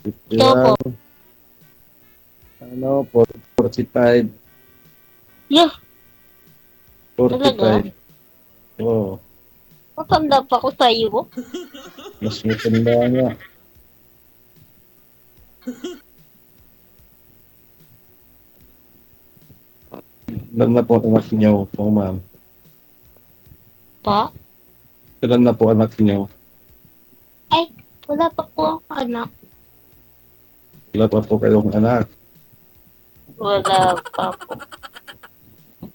Ikaw po. 51, ano, 45, Yeah, talaga? 45. Oo, Matanda pa ako sa'yo. mas matanda nga. Ilan na po anak niyo po, ma'am? Pa? Ilan na po anak niyo? Ay, wala pa po ako anak. Ilan pa po kayong anak? Wala pa po.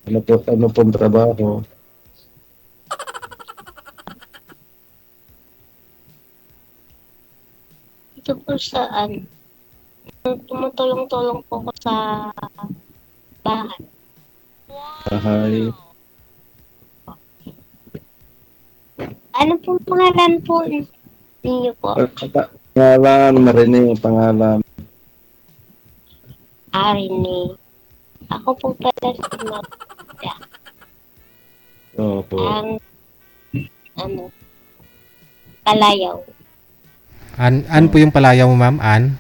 Ano pong trabaho? Ito po saan? Tumutulong-tulong po ko sa bahay. Bahay. Ano pong pangalan po ninyo po? Pangalan, marinig ang pangalan. Arine. Ako po pala si Magda. Opo. Ang, ano, Palayaw. An po yung palayaw mo, ma'am? An?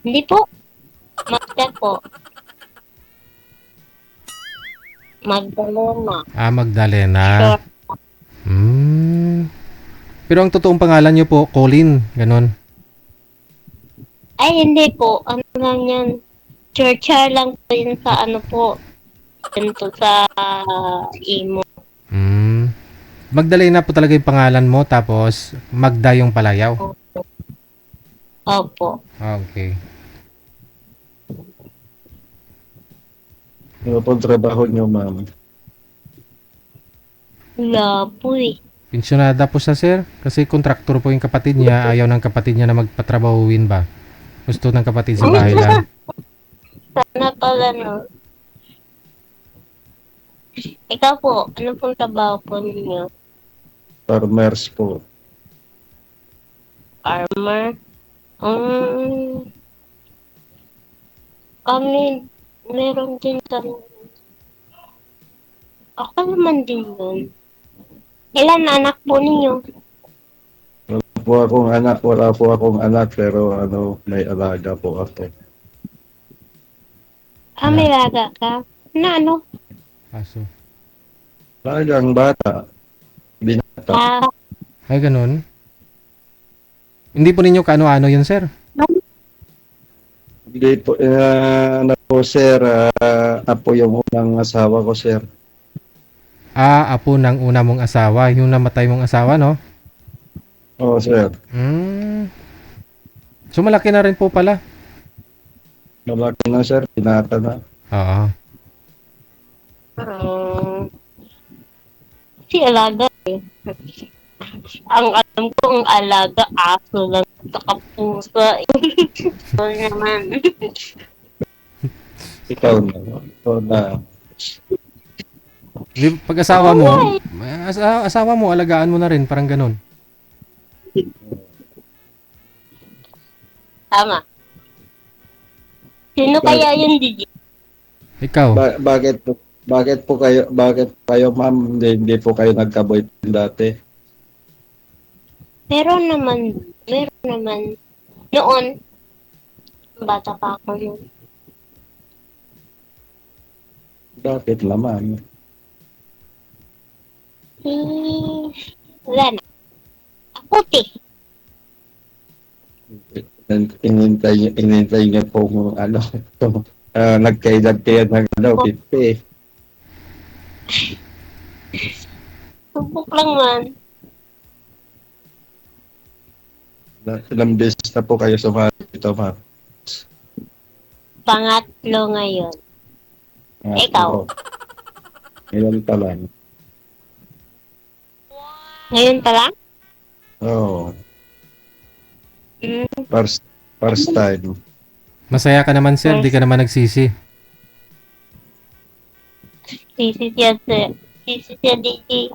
Hindi po. Magda po. Magdalena. Magdalena. Sure. Pero ang totoong pangalan niyo po, Colin, ganon. Ay, hindi po. Ano lang yan? Churcher lang po yun sa ano po. Dito sa imo. Magdalena po talaga yung pangalan mo, tapos Magda yung palayaw. Opo. Okay. Ano pong trabaho niyo, ma'am? Wala po eh. Pensyonada po siya, sir. Kasi kontraktor po yung kapatid niya. Ayaw ng kapatid niya na magpatrabahuin ba. Gusto ng kapatid sa bahay lang. Sana pala no. Ikaw po, ano pong trabaho po ninyo? Farmers po. Farmer? Kami, meron din kami. Ako naman din yun. Ilan anak po ninyo? Wala po akong anak, pero ano, may alaga po ako. May laga ka? Na ano? Kaso. Talagang bata. Binata. Ay, ganun. Hindi po ninyo kaano-ano yun, sir? Hindi po, ano po, sir, apo yung unang asawa ko, sir. Apo ng una mong asawa. Yung namatay mong asawa, no? Oo, sir. So, malaki na rin po pala. Malaki na, sir. Binata na. Oo. Si alaga eh. Ang alam ko, ang alaga, aso lang sa kapusa. So naman. Ikaw na. Ikaw na. Pag asawa mo, asawa mo, alagaan mo na rin. Parang ganun. Tama. Sino kaya yun, Didi? Ikaw. Bakit po kayo, ma'am, hindi po kayo nagka-boyfriend dati? Meron naman. Noon, bata pa ako noon. Bakit naman? Wala na. Puti. Inintay niyo po kung ano, nagkaedad kayo ng ano, 50. Subok lang man. Ilang beses na po kayo sumali dito, ma'am? Pangatlo ngayon. Ikaw? Ngayon pa lang. Ngayon pa lang? Oo. First time. Masaya ka naman, sir. Di ka naman nagsisi. Sisi siya, Didi.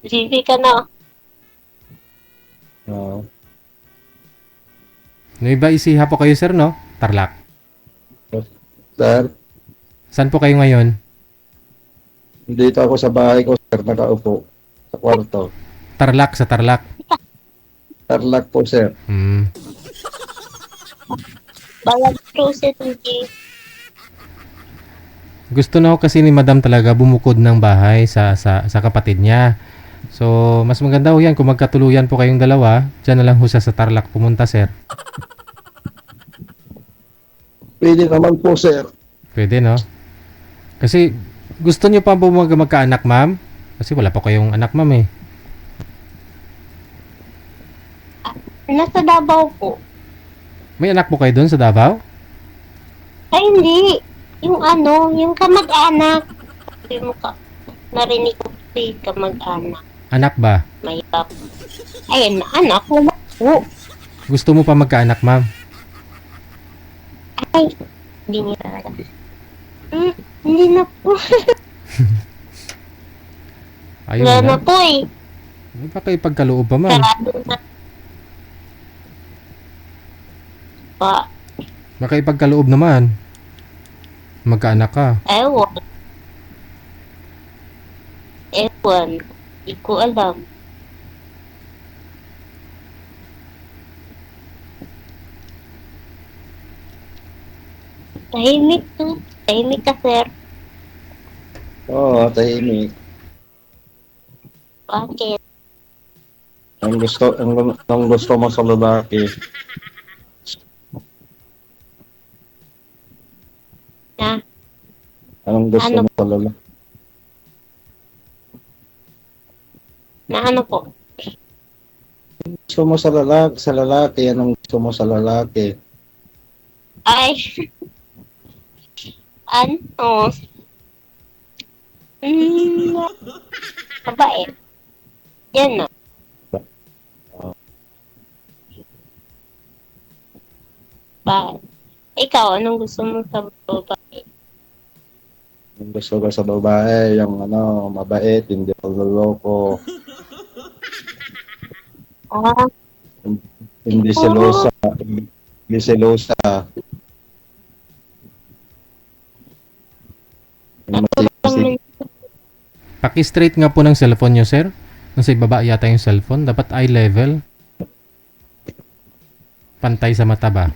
Sisi ka na. Oo. No, iba isiha po kayo, sir, no? Tarlac. Sir, Saan po kayo ngayon? dito ako sa bahay ko, sir, nakaupo. Sa kwarto. Tarlac, sa Tarlac. Tarlac po, sir. Bawal closet hindi. Gusto na ho kasi ni Madam talaga bumukod ng bahay sa kapatid niya. So, mas maganda ho yan kung magkatuluyan po kayong dalawa. Diyan na lang ho siya sa Tarlac pumunta, sir. Pwede naman po, sir. Pwede, no? Kasi, gusto niyo pa po magkaanak, ma'am? Kasi wala pa kayong anak, ma'am, eh. Nasa Davao po. May anak po kayo doon sa Davao? Ay, hindi. Yung ano, yung kamag-anak. Sabi mo ka, narinig ko si kamag-anak. Anak ba? May pap. Ayun, anak mo ba po? Gusto mo pa magkaanak, ma'am? Ay, hindi niya talaga. Hindi na po. Ayaw Wala na. na po eh. Baka ipagkaloob pa, ma'am. Sarado na. Pa, Baka ipagkaloob naman. Magkaanak ka. ewan. Ewan. Hindi ko alam. Tahimik to. Tahimik ka, sir. Oo, tahimik. Bakit? Ang gusto mo sa lalaki. Na, Anong gusto Ano? mo sa lalaki? na ano po? Gusto mo sa lalaki, anong gusto mo sa lalaki? Ay. Ano? Babae. Yan na. Bakit? Ikaw, anong gusto mo sa babae? Ang gusto ko sa babae, yung mabait, hindi pagloloko, Ah, hindi selosa, hindi selosa. Yung masisig. Paki-straight nga po ng cellphone nyo, sir. Nasa ibaba yata yung cellphone. Dapat eye level. Pantay sa mata ba?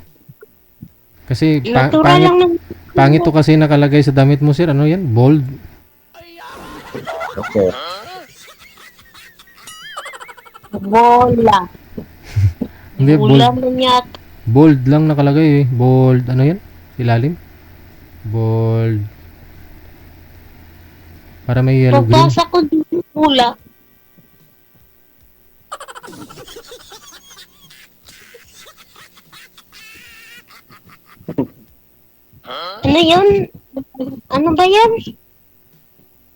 Kasi natural lang ng pangit to kasi nakalagay sa damit mo, sir. Ano yan? Bold. Okay. bola. Hindi, Bola bold. mo yata. Bold lang nakalagay eh. Bold. Ano yan? Ilalim? Bold. Para may yellow green. Pagbasa ko dito, bola. Ano yun? Ano ba yan?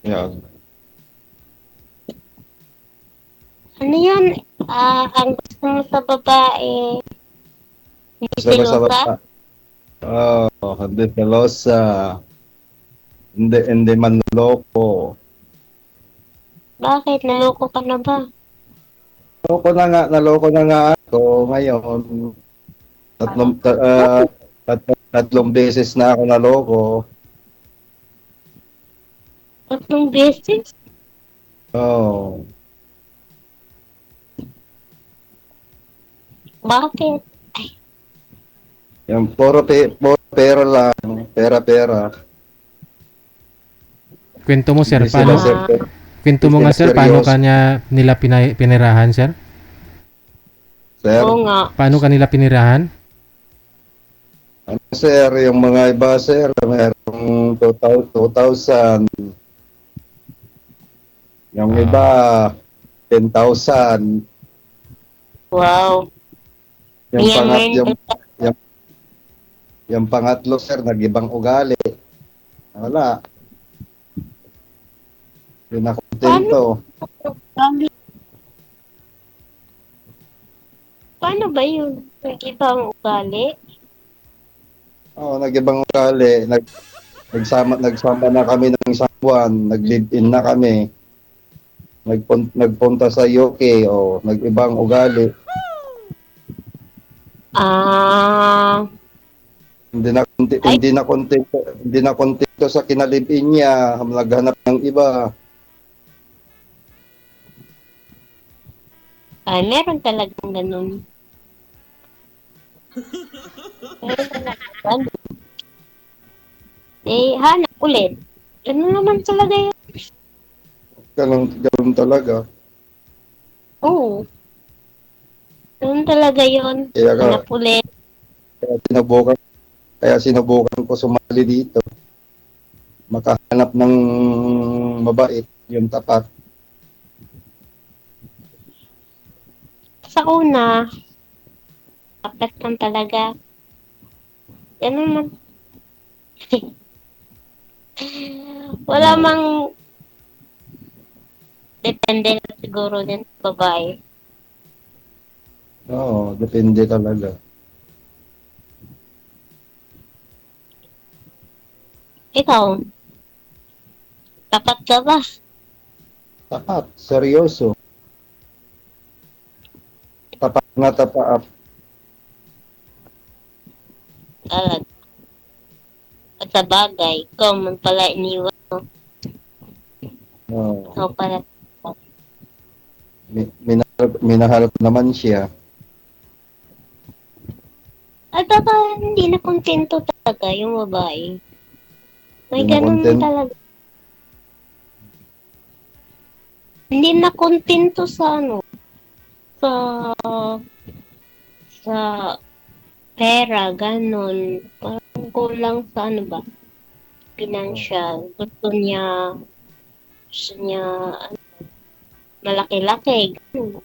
Yan. Ano yun? Ang gusto mo sa babae. Hindi Gusto ko sa silosa? babae. Hindi selosa. Hindi manloko. Bakit? Naloko ka na ba? Naloko na nga ako ngayon. Tatlong beses na ako naloko. Tatlong beses? Oh, Bakit? yung puro pera lang, pera. Kwento mo, sir. Hindi Paano? sila ser- Kwento mo nga, sir. seryoso. Paano kanya nila pinirahan, sir? Sir, Oo nga. Paano kanila pinirahan? sir, yung mga iba, sir, merong 2,000. Yung iba, 10,000. Wow. Yung, Yan, pangat, yan. yung pangatlo, sir, nag-ibang ugali. Wala. Hindi na kontento. Paano ba yun? Nag-ibang ugali? Oo, nag-ibang ugali. Nagsama na kami ng isang buwan. Nag-live-in na kami. Nagpunta sa UK. Nag-ibang ugali. Hindi na kontento sa kinalibin niya. Naghanap ng iba. Ay, meron talagang ganun. Meron talagang ganun. Eh, hanap ulit. Ganun naman talaga yun. Ganun talaga. Oo. Ganun talaga yun. Kaya, Hanap ulit. kaya sinubukan, kaya sinubukan ko sumali dito. Makahanap ng mabait, yung tapat. Sa una, dapat lang talaga. Ganun man. Wala Oo. mang depende na siguro din sa babae. Oo, depende talaga. Ikaw, tapat ka ba? Tapat, seryoso. Tapat na tapat. Talaga. At sa bagay, ikaw man pala iniwan mo. Oo. Ikaw pala. Minahal ko naman siya. At baka hindi na kontento talaga yung babae. May Hindi na ganun content. talaga. Hindi na kontento sa ano, sa sa pera, ganun. Parang kulang sa ano ba, financial. Gusto niya ano, malaki-laki, ganun.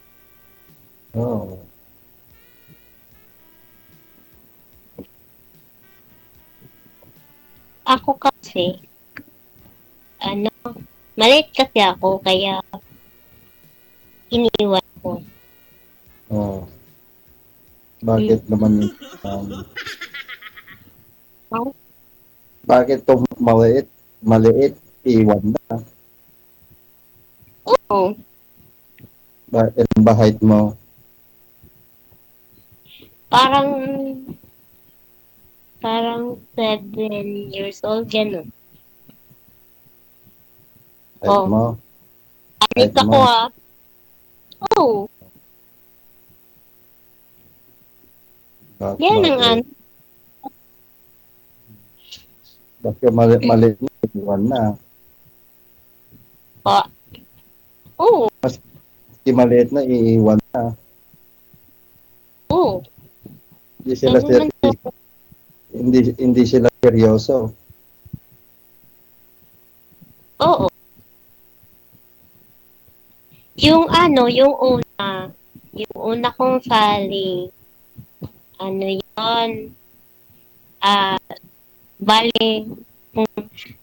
Oo. Ako kasi, ano, maliit kasi ako, kaya iniwan ko. Oo. Bakit naman Oh, bakit to maliit? Maliit, iwan na. oo, Bakit ba height mo? parang, parang 7 years old, ganun. Height Oh, mo? anik Height ako mo? ah. Oh, yan ang Bakit? ano. Bakit maliit na, iwan na. Oh, oo, Di maliit na, iiwan na. oo. Hindi sila, Ganun man to. hindi sila seryoso. Oo. Yung una kong sali, ano yon, ah, bali,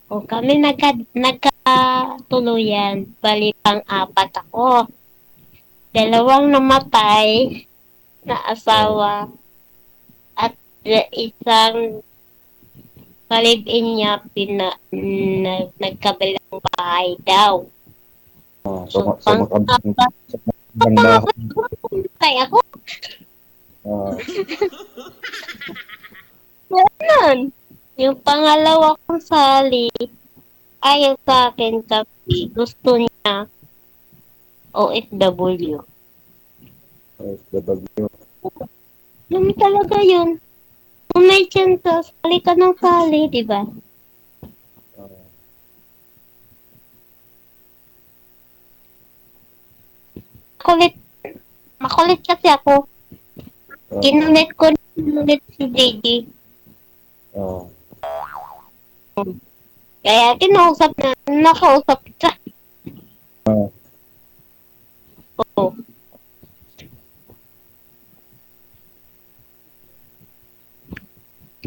kung kami nagkatuluyan, bali pang-apat ako. Dalawang namatay na Oo. asawa at isang kalibin niya nagkabilang bahay daw. Oh, So, sa pang-apat makabang bahay. kaya ako, Oh, ganun. Yung pangalawa kong sali, ayaw sa akin kasi gusto niya OFW. OFW. Yun talaga yun. Kung may chance, sali ka ng sali, di ba? Oh, Kulit, makulit kasi ako. oh, Kinulit si JD. oh. Kaya nakausap ka. Oh, Oo.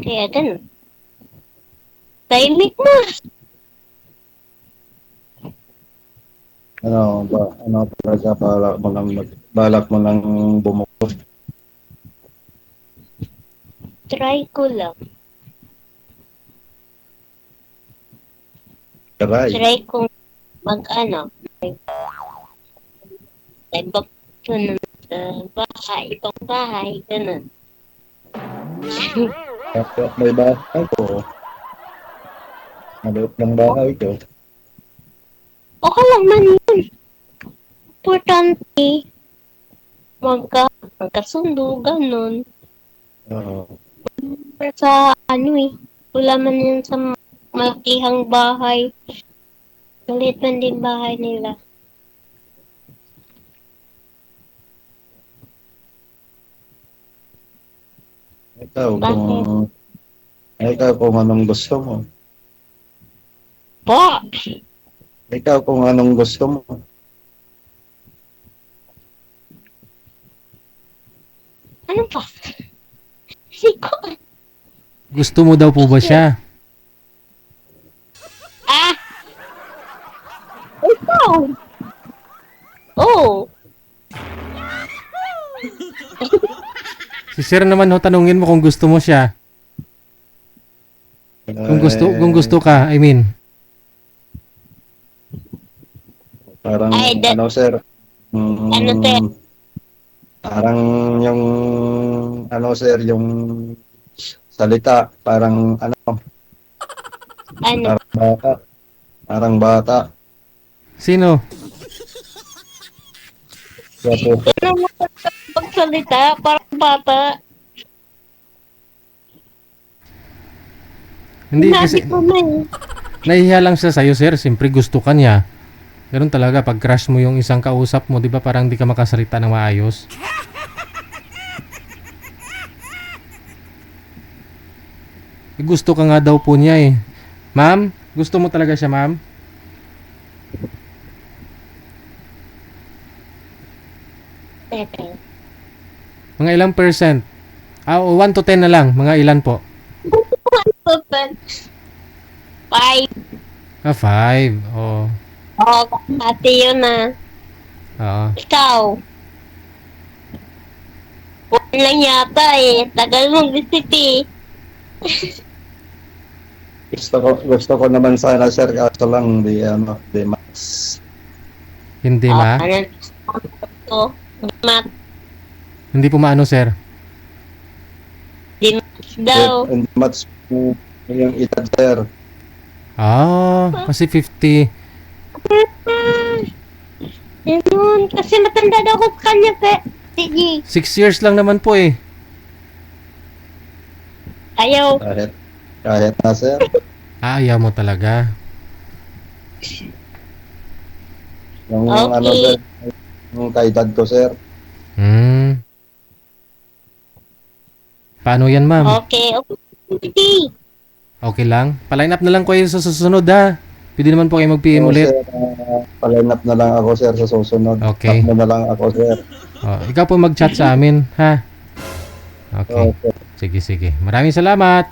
Kaya ganun. Tahimik na. ano talaga balak mo lang bumukod. Try ko lang. Try. Try kong mag-ano. Nag-book ko na sa bahay. Ibang bahay. Ganun. Tapos may bahay ko. Maliit ng bahay ko. Okay lang man yun. Importante, magkasundo, ganun. Oo. Sa ano eh, wala man yun sa malakihang bahay. Maliit man din bahay nila. Ikaw Bakit? kung anong gusto mo. Po! Ikaw kung anong gusto mo. Ano pa? Siko. Gusto mo daw po ba siya? Ah! Ikaw! Oh! Si sir naman ho, tanungin mo kung gusto mo siya. Kung gusto ka, I mean. Parang Ay, ano sir. Ano, sir? Parang yung ano sir, yung salita parang ano, Ano? parang bata. Parang bata. Sino? Kasi Ano mo pagsalita? Parang bata. Hindi Sinabi kasi ko na eh. nahihiya lang siya sa'yo, sir. Siyempre gusto ka niya. Ganun talaga pag crush mo yung isang kausap mo, 'di ba? Parang di ka makasalita ng maayos. Gusto ka nga daw po niya eh. Ma'am, gusto mo talaga siya, ma'am? Tete. Mga ilang percent? 1 to 10 na lang. Mga ilan po? Open. 5. 5. Oo. Oh, ate yun na. Oo. Ikaw. 1 lang yata eh. Tagal mong visit eh. gusto ko naman sana sir, kaso lang di max. Hindi ma. Ano? Oh, mat. Hindi po maano, sir. Di max daw. Hindi match yung edad sir. Kasi 50. Ganun. Kasi matanda daw ko sa kanya, sige. 6 years lang naman po eh. Ayaw. Kahit na sir. Ayaw mo talaga. Yung Okay. ano sir, yung kaedad ko sir. Paano yan, ma'am? Okay. Okay. Okay lang? Paline up na lang kayo sa susunod, ha? Pwede naman po kayo mag-PM So, ulit. sir, paline up na lang ako sir sa susunod. Okay. Tap mo na lang ako sir. Ikaw po mag-chat sa amin, ha? Okay. Okay. Sige. Maraming salamat.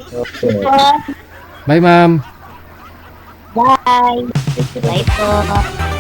Okay. Bye, ma'am. Bye. Bye po.